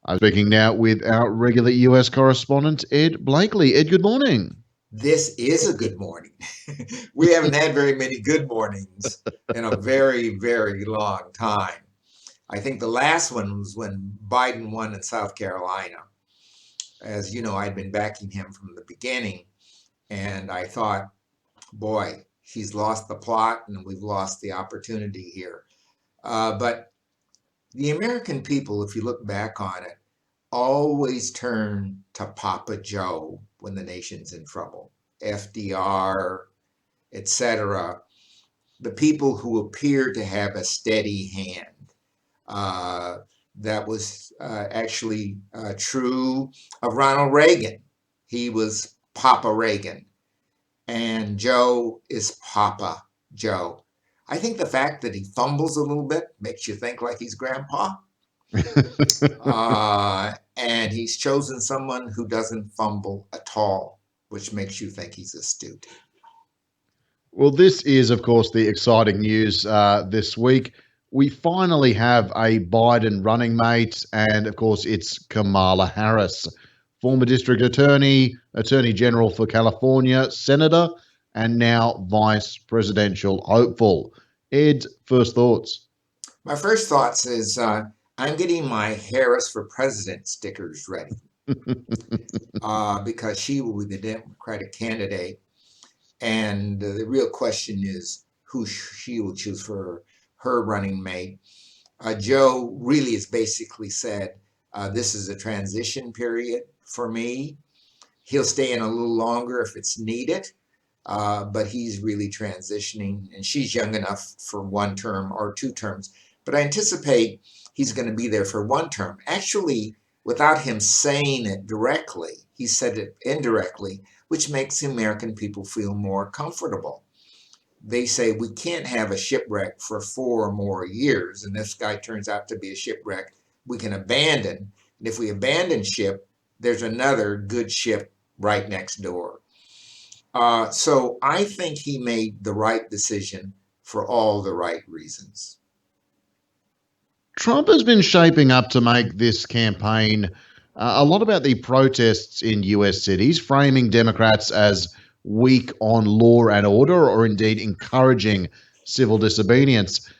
I'm speaking now with our regular US correspondent, Ed Blakely. Ed, good morning. This is a good morning. We haven't had very many good mornings in a very, very long time. I think the last one was when Biden won in South Carolina. As you know, I'd been backing him from the beginning, and I thought, boy, he's lost the plot and we've lost the opportunity here. But the American people, if you look back on it, always turn to Papa Joe when the nation's in trouble. FDR, etc., the people who appear to have a steady hand. Uh, that was actually true of Ronald Reagan. He was Papa Reagan, and Joe is Papa Joe. I think the fact that he fumbles a little bit makes you think like he's grandpa. And he's chosen someone who doesn't fumble at all, which makes you think he's astute. Well, this is, of course, the exciting news this week. We finally have a Biden running mate, and of course, it's Kamala Harris, former district attorney, attorney general for California, senator, and now vice presidential hopeful. Ed, first thoughts? My first thoughts is I'm getting my Harris for president stickers ready because she will be the Democratic candidate. And the real question is who she will choose for her running mate. Joe really has basically said, this is a transition period for me. He'll stay in a little longer if it's needed, but he's really transitioning, and she's young enough for one term or two terms. But I anticipate he's going to be there for one term. Actually, without him saying it directly, he said it indirectly, which makes the American people feel more comfortable. They say we can't have a shipwreck for 4 or more years, and this guy turns out to be a shipwreck we can abandon. And if we abandon ship, there's another good ship right next door. So I think he made the right decision for all the right reasons. Trump has been shaping up to make this campaign a lot about the protests in US cities, framing Democrats as weak on law and order or indeed encouraging civil disobedience.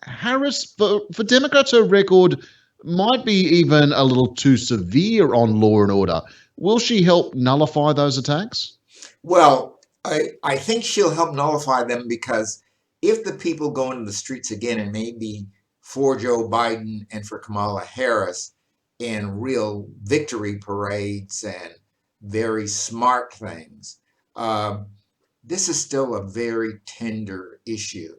Harris, for Democrats, her record might be even a little too severe on law and order. Will she help nullify those attacks? Well, I think she'll help nullify them because if the people go into the streets again and maybe for Joe Biden and for Kamala Harris in real victory parades and very smart things, this is still a very tender issue.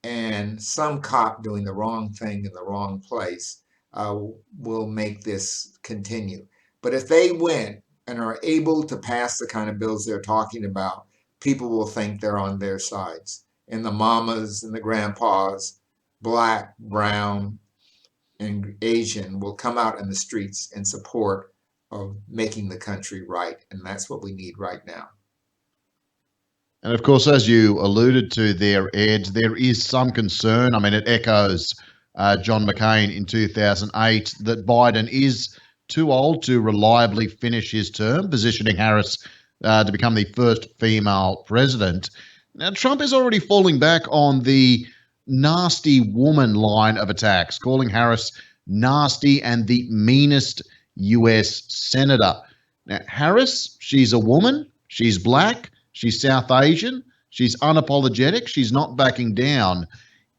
And some cop doing the wrong thing in the wrong place will make this continue. But if they win and are able to pass the kind of bills they're talking about, people will think they're on their sides. And the mamas and the grandpas, black, brown, and Asian, will come out in the streets in support of making the country right. And that's what we need right now. And of course, as you alluded to there, Ed, there is some concern. I mean, it echoes John McCain in 2008 that Biden is too old to reliably finish his term, positioning Harris to become the first female president. Now, Trump is already falling back on the nasty woman line of attacks, calling Harris nasty and the meanest US senator. Now, Harris, she's a woman, she's black, she's South Asian, she's unapologetic, she's not backing down.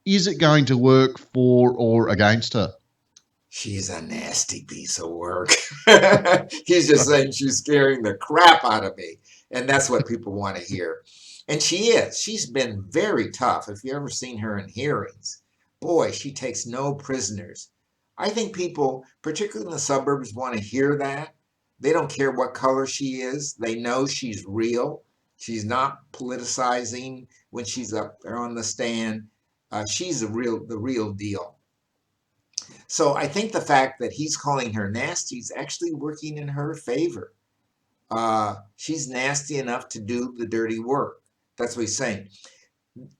Is it going to work for or against her? She's a nasty piece of work. He's just saying she's scaring the crap out of me. And that's what people want to hear. And she is. She's been very tough. If you've ever seen her in hearings, boy, she takes no prisoners. I think people, particularly in the suburbs, want to hear that. They don't care what color she is. They know she's real. She's not politicizing when she's up there on the stand. She's the real deal. So I think the fact that he's calling her nasty is actually working in her favor. She's nasty enough to do the dirty work. That's what he's saying.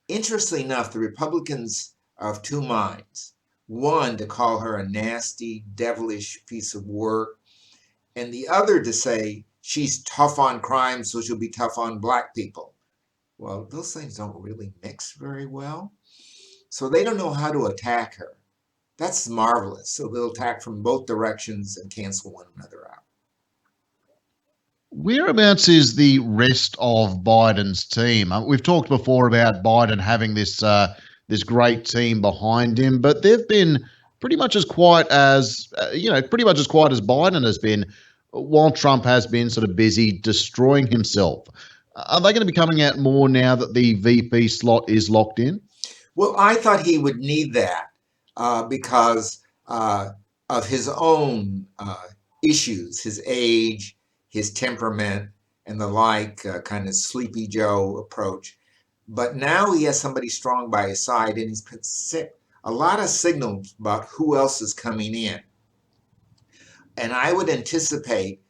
Interestingly enough, the Republicans are of two minds. One, to call her a nasty, devilish piece of work, and the other to say she's tough on crime, so she'll be tough on black people. Well, those things don't really mix very well. So they don't know how to attack her. That's marvelous. So they'll attack from both directions and cancel one another out. Whereabouts is the rest of Biden's team? We've talked before about Biden having this great team behind him, but they've been pretty much as quiet as pretty much as quiet as Biden has been, while Trump has been sort of busy destroying himself. Are they going to be coming out more now that the VP slot is locked in? Well, I thought he would need that because of his own issues, his age, his temperament, and the like, kind of Sleepy Joe approach. But now he has somebody strong by his side, and he's put a lot of signals about who else is coming in. And I would anticipate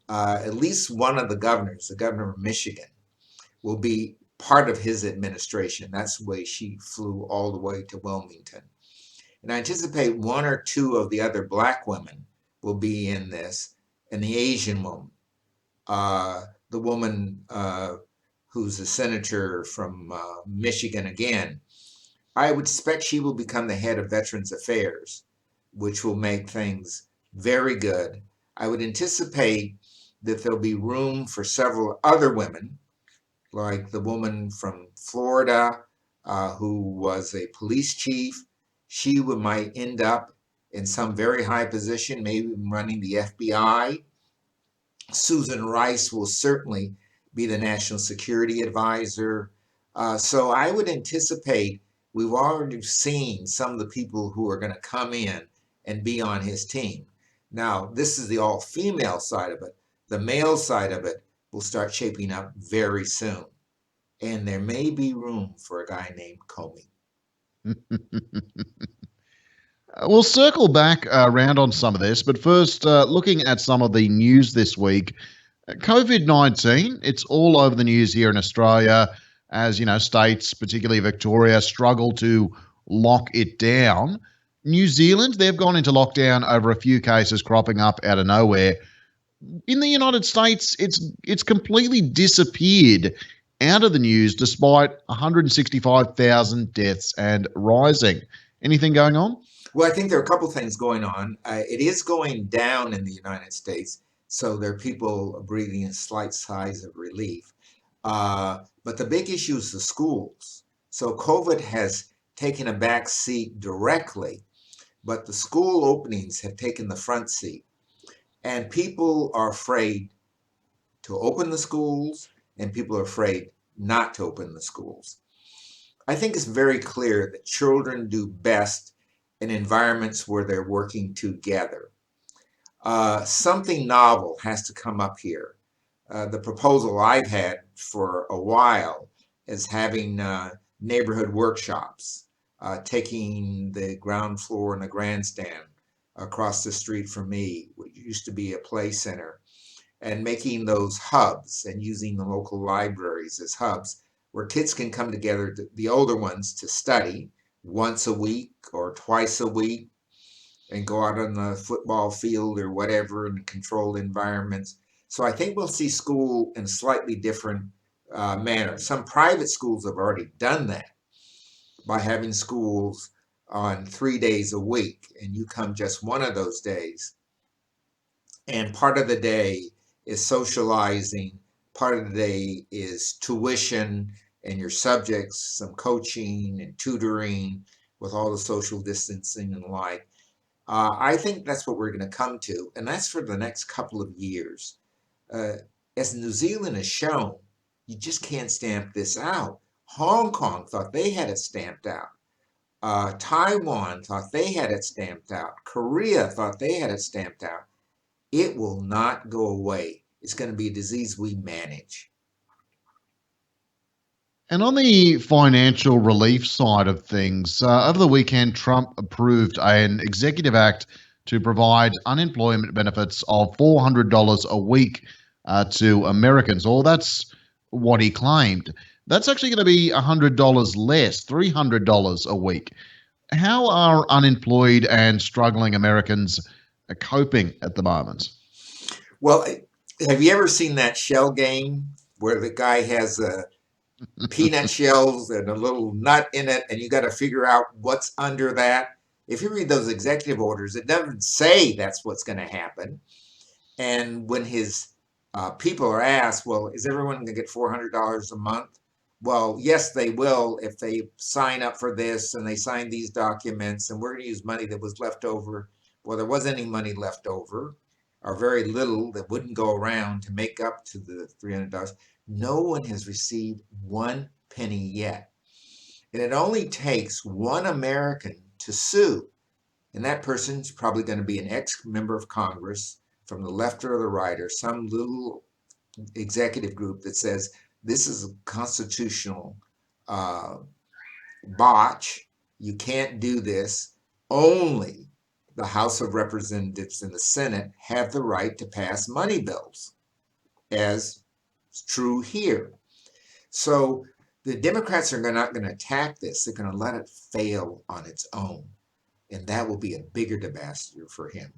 at least one of the governors, the governor of Michigan, will be part of his administration. That's the way she flew all the way to Wilmington. And I anticipate one or two of the other black women will be in this, and the Asian woman, the woman who's a senator from Michigan again. I would expect she will become the head of Veterans Affairs, which will make things very good. I would anticipate that there'll be room for several other women, like the woman from Florida who was a police chief. She might end up in some very high position, maybe running the FBI. Susan Rice will certainly be the national security advisor. So I would anticipate, we've already seen some of the people who are going to come in and be on his team. Now, this is the all-female side of it. The male side of it will start shaping up very soon. And there may be room for a guy named Comey. We'll circle back around on some of this, but first, looking at some of the news this week, COVID-19, it's all over the news here in Australia as, states, particularly Victoria, struggle to lock it down. New Zealand, they've gone into lockdown over a few cases cropping up out of nowhere. In the United States, it's completely disappeared out of the news despite 165,000 deaths and rising. Anything going on? Well, I think there are a couple things going on. It is going down in the United States, so there are people breathing a slight sighs of relief. But the big issue is the schools. So COVID has taken a back seat directly, but the school openings have taken the front seat. And people are afraid to open the schools, and people are afraid not to open the schools. I think it's very clear that children do best in environments where they're working together. Something novel has to come up here. The proposal I've had for a while is having neighborhood workshops, taking the ground floor and the grandstand across the street from me, which used to be a play center, and making those hubs and using the local libraries as hubs where kids can come together, the older ones, to study once a week or twice a week and go out on the football field or whatever in controlled environments. So I think we'll see school in a slightly different manner. Some private schools have already done that by having schools on 3 days a week, and you come just one of those days. And part of the day is socializing, part of the day is tuition and your subjects, some coaching and tutoring with all the social distancing and the like. I think that's what we're going to come to, and that's for the next couple of years. As New Zealand has shown, you just can't stamp this out. Hong Kong thought they had it stamped out. Taiwan thought they had it stamped out. Korea thought they had it stamped out. It will not go away. It's going to be a disease we manage. And on the financial relief side of things, over the weekend, Trump approved an executive act to provide unemployment benefits of $400 a week to Americans. Or that's what he claimed. That's actually going to be $100 less, $300 a week. How are unemployed and struggling Americans coping at the moment? Well, have you ever seen that shell game where the guy has peanut shells and a little nut in it, and you got to figure out what's under that? If you read those executive orders, it doesn't say that's what's going to happen. And when his people are asked, well, is everyone going to get $400 a month? Well, yes, they will if they sign up for this and they sign these documents, and we're going to use money that was left over. Well, there wasn't any money left over, or very little that wouldn't go around to make up to the $300. No one has received one penny yet. And it only takes one American to sue, and that person's probably going to be an ex-member of Congress from the left or the right, or some little executive group that says this is a constitutional botch. You can't do this. Only the House of Representatives and the Senate have the right to pass money bills, as is true here. So the Democrats are not going to attack this. They're going to let it fail on its own. And that will be a bigger disaster for him.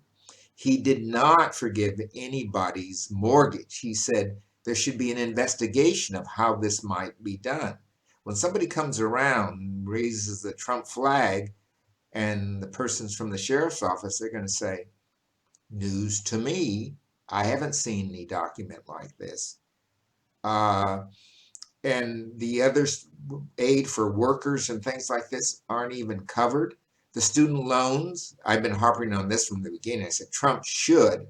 He did not forgive anybody's mortgage. He said there should be an investigation of how this might be done. When somebody comes around and raises the Trump flag and the person's from the sheriff's office, they're going to say, news to me. I haven't seen any document like this. And the other aid for workers and things like this aren't even covered. The student loans, I've been harping on this from the beginning. I said Trump should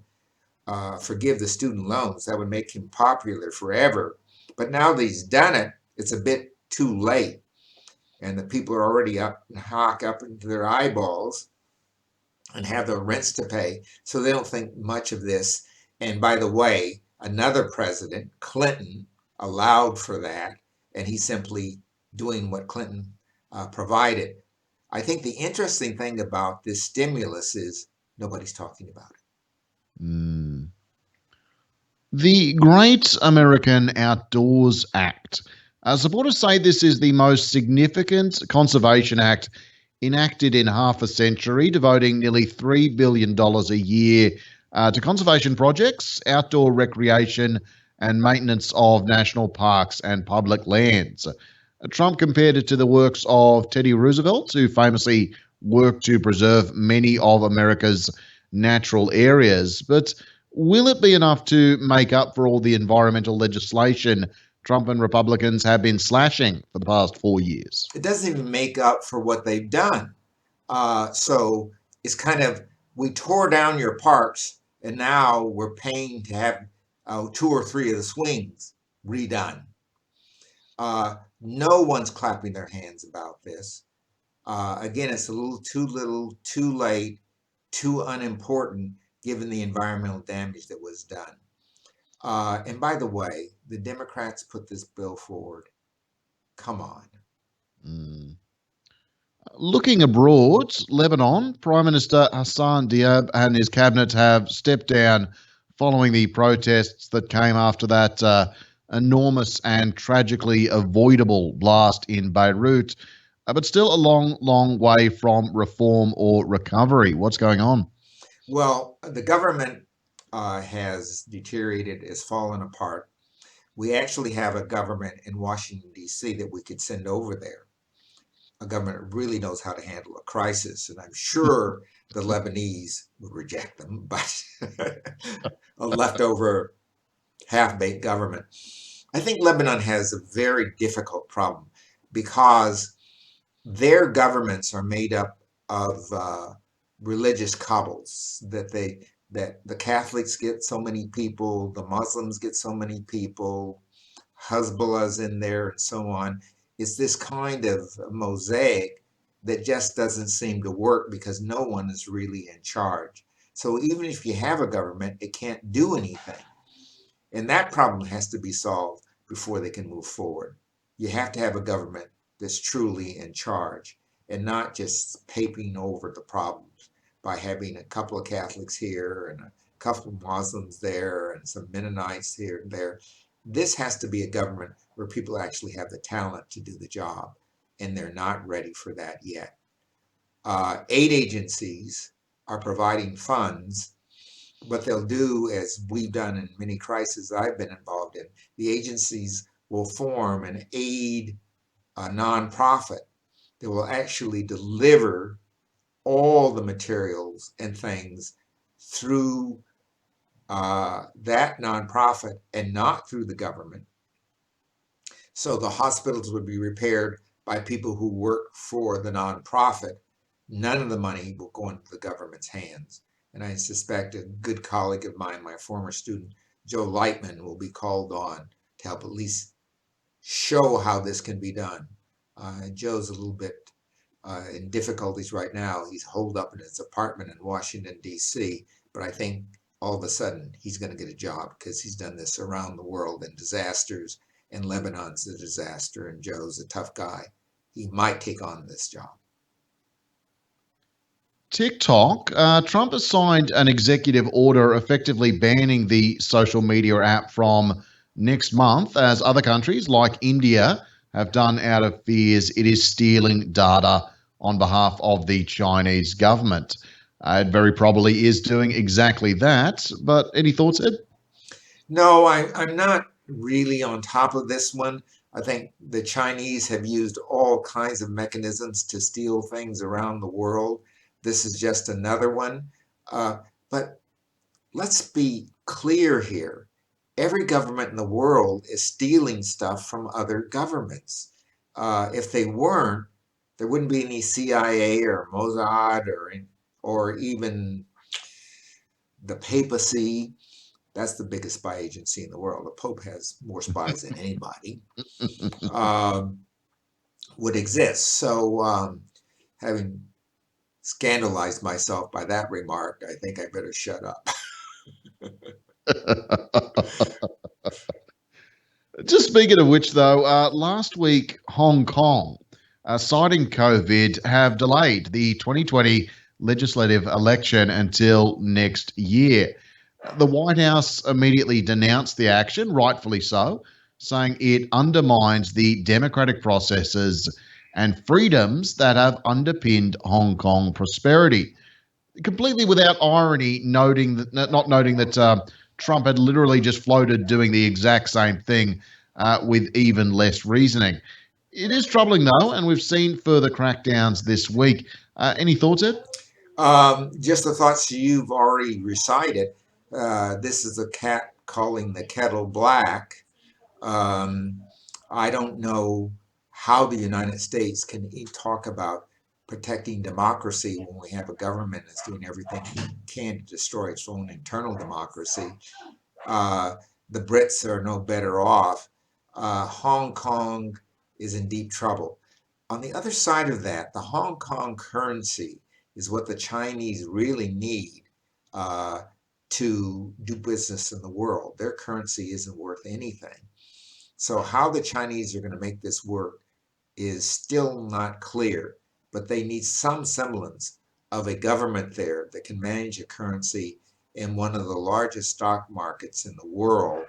forgive the student loans. That would make him popular forever. But now that he's done it, it's a bit too late. And the people are already up into their eyeballs and have their rents to pay. So they don't think much of this. And by the way, another president, Clinton, allowed for that. And he's simply doing what Clinton provided. I think the interesting thing about this stimulus is nobody's talking about it. The Great American Outdoors Act. Supporters say this is the most significant conservation act enacted in half a century, devoting nearly $3 billion a year to conservation projects, outdoor recreation, and maintenance of national parks and public lands. Trump compared it to the works of Teddy Roosevelt, who famously worked to preserve many of America's natural areas. But will it be enough to make up for all the environmental legislation Trump and Republicans have been slashing for the past 4 years? It doesn't even make up for what they've done. So it's kind of, we tore down your parks and now we're paying to have 2 or 3 of the swings redone. No one's clapping their hands about this. Again, it's a little, too late, too unimportant given the environmental damage that was done. And by the way, the Democrats put this bill forward. Come on. Looking abroad, Lebanon, Prime Minister Hassan Diab and his cabinet have stepped down following the protests that came after that enormous and tragically avoidable blast in Beirut, but still a long, long way from reform or recovery. What's going on? Well, the government has deteriorated, has fallen apart. We actually have a government in Washington, D.C. that we could send over there. A government that really knows how to handle a crisis. And I'm sure the Lebanese would reject them, but a leftover half-baked government. I think Lebanon has a very difficult problem because their governments are made up of religious cabals, that the Catholics get so many people, the Muslims get so many people, Hezbollah's in there, and so on. It's this kind of mosaic that just doesn't seem to work because no one is really in charge. So even if you have a government, it can't do anything. And that problem has to be solved before they can move forward. You have to have a government that's truly in charge and not just papering over the problems by having a couple of Catholics here and a couple of Muslims there and some Mennonites here and there. This has to be a government where people actually have the talent to do the job, and they're not ready for that yet. Aid agencies are providing funds. What they'll do, as we've done in many crises I've been involved in, the agencies will form an aid nonprofit that will actually deliver all the materials and things through that nonprofit and not through the government. So the hospitals would be repaired by people who work for the nonprofit. None of the money will go into the government's hands. And I suspect a good colleague of mine, my former student, Joe Lightman, will be called on to help at least show how this can be done. Joe's a little bit in difficulties right now. He's holed up in his apartment in Washington, D.C., but I think all of a sudden he's going to get a job because he's done this around the world in disasters, and Lebanon's a disaster, and Joe's a tough guy. He might take on this job. TikTok, Trump has signed an executive order effectively banning the social media app from next month, as other countries like India have done out of fears it is stealing data on behalf of the Chinese government. It very probably is doing exactly that. But any thoughts, Ed? No, I'm not really on top of this one. I think the Chinese have used all kinds of mechanisms to steal things around the world. This is just another one. But let's be clear here. Every government in the world is stealing stuff from other governments. If they weren't, there wouldn't be any CIA or Mossad or even the papacy. That's the biggest spy agency in the world. The Pope has more spies than anybody. Would exist. So having scandalized myself by that remark, I think I better shut up. Just speaking of which, though, last week, Hong Kong, citing COVID, have delayed the 2020 legislative election until next year. The White House immediately denounced the action, rightfully so, saying it undermines the democratic processes and freedoms that have underpinned Hong Kong prosperity. Completely without irony, not noting that Trump had literally just floated doing the exact same thing with even less reasoning. It is troubling, though, and we've seen further crackdowns this week. Any thoughts, Ed? Just the thoughts you've already recited. This is a cat calling the kettle black. I don't know how the United States can talk about protecting democracy when we have a government that's doing everything it can to destroy its own internal democracy. The Brits are no better off. Hong Kong is in deep trouble. On the other side of that, the Hong Kong currency is what the Chinese really need to do business in the world. Their currency isn't worth anything. So how the Chinese are going to make this work is still not clear, but they need some semblance of a government there that can manage a currency in one of the largest stock markets in the world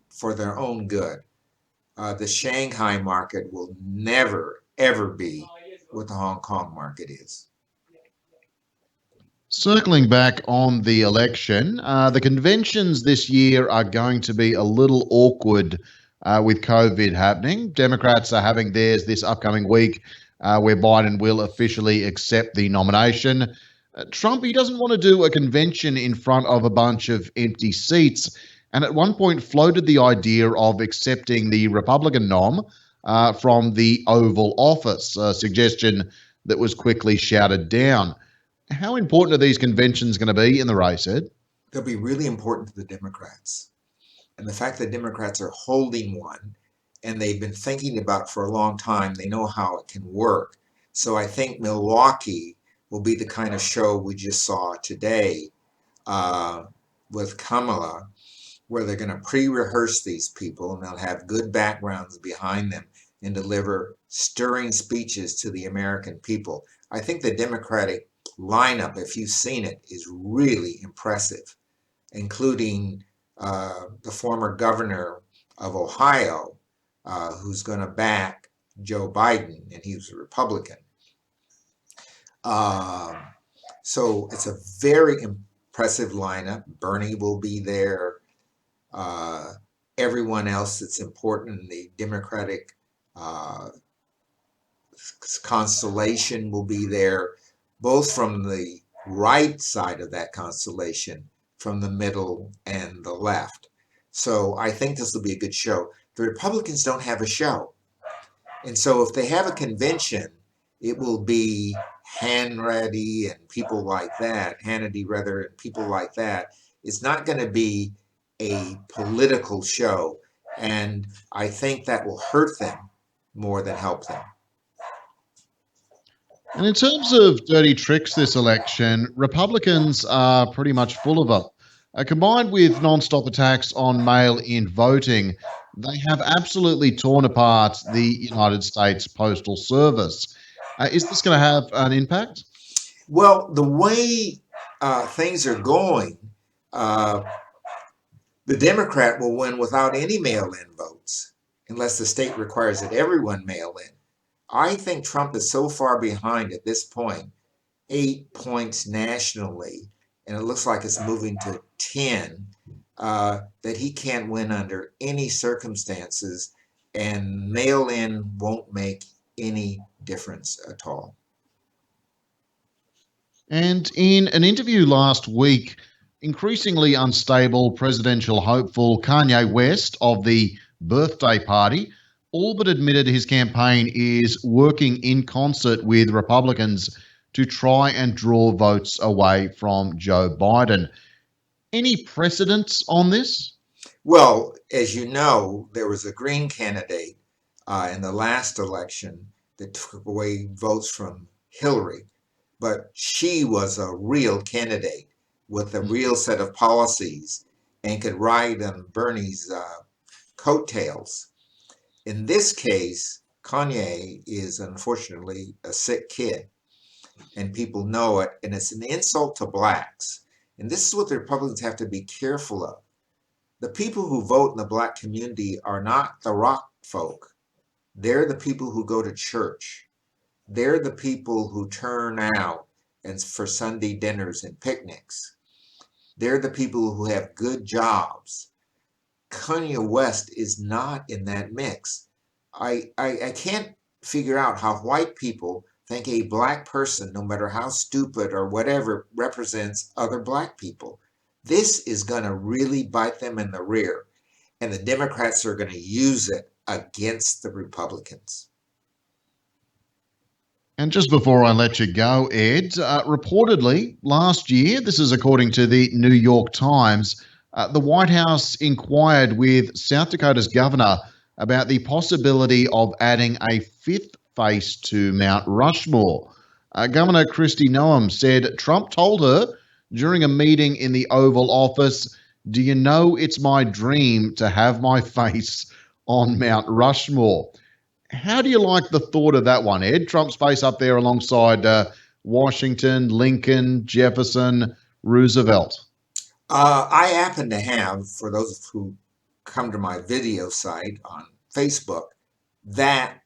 for their own good. The Shanghai market will never, ever be what the Hong Kong market is. Circling back on the election, the conventions this year are going to be a little awkward with COVID happening. Democrats are having theirs this upcoming week, where Biden will officially accept the nomination. Trump, he doesn't want to do a convention in front of a bunch of empty seats, and at one point floated the idea of accepting the Republican nom from the Oval Office, a suggestion that was quickly shouted down. How important are these conventions going to be in the race, Ed? They'll be really important to the Democrats. And the fact that Democrats are holding one and they've been thinking about it for a long time, they know how it can work. So I think Milwaukee will be the kind of show we just saw today with Kamala, where they're going to pre-rehearse these people and they'll have good backgrounds behind them and deliver stirring speeches to the American people. I think the Democratic lineup, if you've seen it, is really impressive, including the former governor of Ohio, who's going to back Joe Biden, and he was a Republican. Um, so it's a very impressive lineup. Bernie will be there. Uh, Everyone else that's important in the Democratic uh, constellation will be there, both from the right side of that constellation, from the middle and the left. So I think this will be a good show. The Republicans don't have a show. And so if they have a convention, it will be Hannity and people like that, Hannity rather, and people like that. It's not going to be a political show. And I think that will hurt them more than help them. And in terms of dirty tricks this election, Republicans are pretty much full of them. Combined with non-stop attacks on mail-in voting, they have absolutely torn apart the United States Postal Service. Is this going to have an impact? Well, the way things are going, uh, the Democrat will win without any mail-in votes, unless the state requires that everyone mail in. I think Trump is so far behind at this point, 8 points nationally, and it looks like it's moving to 10, that he can't win under any circumstances, and mail-in won't make any difference at all. And in an interview last week, increasingly unstable presidential hopeful Kanye West of the Birthday Party all but admitted his campaign is working in concert with Republicans to try and draw votes away from Joe Biden. Any precedents on this? Well, as you know, there was a Green candidate in the last election that took away votes from Hillary, but she was a real candidate with a real set of policies and could ride on Bernie's coattails. In this case, Kanye is unfortunately a sick kid, and people know it, and it's an insult to blacks. And this is what the Republicans have to be careful of. The people who vote in the black community are not the rock folk. They're the people who go to church. They're the people who turn out and for Sunday dinners and picnics. They're the people who have good jobs. Kanye West is not in that mix. I can't figure out how white people think a black person, no matter how stupid or whatever, represents other black people. This is going to really bite them in the rear, and the Democrats are going to use it against the Republicans. And just before I let you go, Ed, reportedly last year, this is according to the New York Times, the White House inquired with South Dakota's governor about the possibility of adding a fifth face to Mount Rushmore. Governor Kristi Noem said Trump told her during a meeting in the Oval Office, "Do you know it's my dream to have my face on Mount Rushmore?" How do you like the thought of that one, Ed? Trump's face up there alongside Washington, Lincoln, Jefferson, Roosevelt. I happen to have, for those who come to my video site on Facebook, that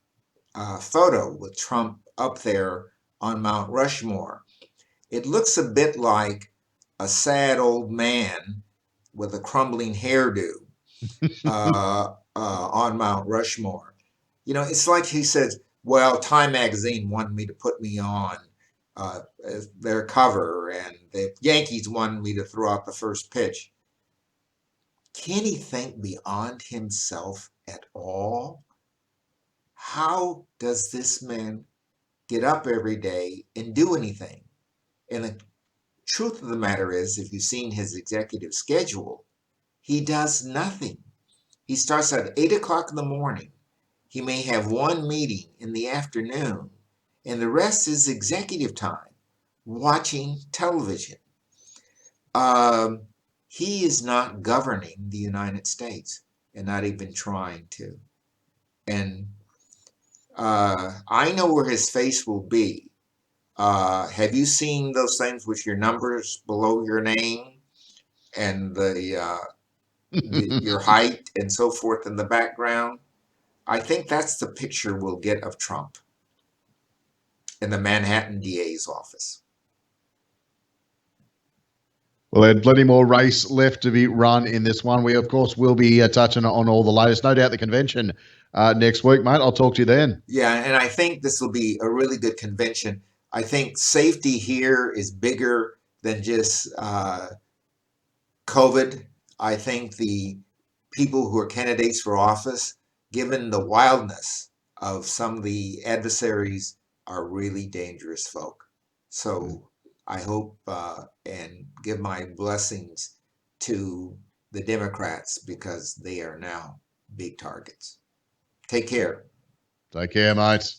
photo with Trump up there on Mount Rushmore. It looks a bit like a sad old man with a crumbling hairdo on Mount Rushmore. You know, it's like he says, well, Time Magazine wanted me to put me on as their cover, and the Yankees wanted me to throw out the first pitch. Can he think beyond himself at all? How does this man get up every day and do anything? And the truth of the matter is, if you've seen his executive schedule, he does nothing. He starts at 8 o'clock in the morning. He may have one meeting in the afternoon, and the rest is executive time, watching television. He is not governing the United States, and not even trying to. And I know where his face will be. Have you seen those things with your numbers below your name and your height and so forth in the background? I think that's the picture we'll get of Trump. in the Manhattan DA's office. Well, there's plenty more race left to be run in this one. We, of course, will be touching on all the latest. No doubt the convention next week, mate. I'll talk to you then. Yeah, and I think this will be a really good convention. I think safety here is bigger than just COVID. I think the people who are candidates for office, given the wildness of some of the adversaries, are really dangerous folk. So I hope and give my blessings to the Democrats because they are now big targets. Take care. Take care, mate.